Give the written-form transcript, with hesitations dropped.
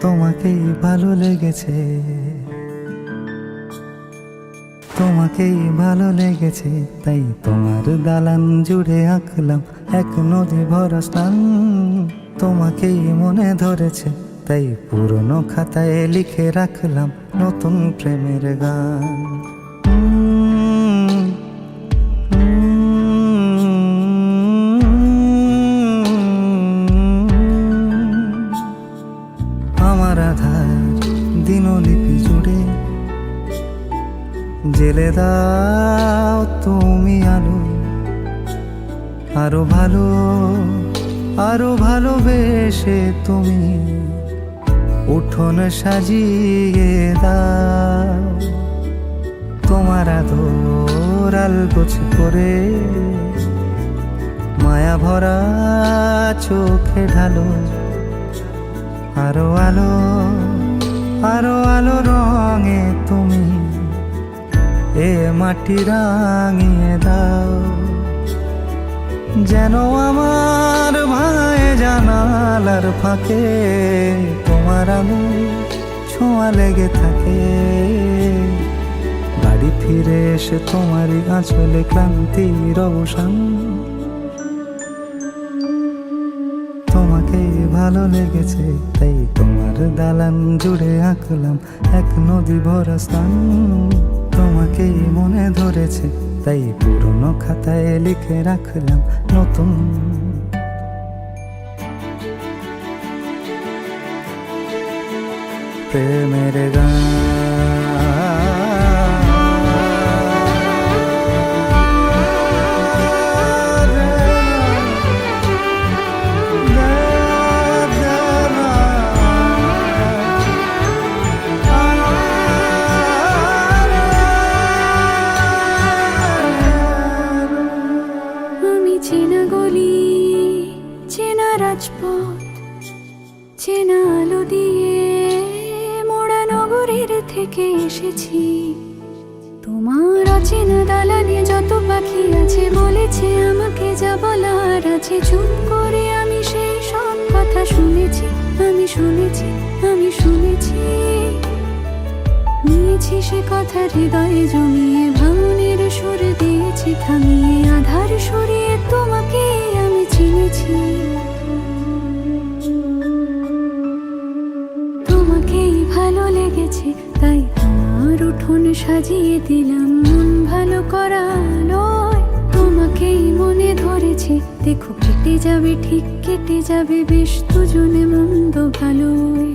তোমাকেই ভালো লেগেছে, তোমাকেই ভালো লেগেছে, তাই তোমার দালান জুড়ে আঁকলাম এক নদী ভরা স্থান। তোমাকেই মনে ধরেছে, তাই পুরনো খাতায় লিখে রাখলাম নতুন প্রেমের গান। আমার আধার দিনলিপি জুড়ে জেলে দাও তুমি আলো, আরো ভালো আরো ভালোবেসে তুমি উঠোন সাজিয়ে দাও। তোমার আদর আলগোছ করে মায়া ভরা চোখে ঢালো, আরো আলো আরো আলো রঙে তুমি এ মাটি রাঙিয়ে দাও। যেন আমার ভাঙায় জানালার ফাঁকে তোমার আলো ছোঁয়া লেগে থাকে। বাড়ি ফিরে এসে তোমারই আঁচলে ক্লান্তির অবসান। তোমাকেই ভালো লেগেছে, তাই তোমার দালান জুড়ে আঁকলাম এক নদী ভরা স্থান। তোমাকেই মনে ধরেছে, তাই পুরনো খাতায় লিখে রাখলাম নতুন প্রেমের গান। চেনা গলি, চেনা রাজপথ, চেনা আলো দিয়ে মোড়া নগরের থেকে এসেছি। তোমার অচেনা দালানে যত পাখি আছে বলেছে আমাকে যা বলার আছে। চুপ করে আমি সেই সব কথা শুনেছি, আমি শুনেছি, আমি শুনেছি। নিয়েছি সে কথা হৃদয়ে জমিয়ে, ভাঙনের সুর দিয়েছি থামিয়ে, আধার সরিয়ে তোমাকে আমি চিনেছি। তোমাকেই ভালো লেগেছে, তাই তোমার উঠোন সাজিয়ে দিলাম মন ভালো করা নয়। তোমাকেই মনে ধরেছে, দেখো কেটে যাবে, ঠিক কেটে যাবে বেশ দুজনে মন্দ ভালোই।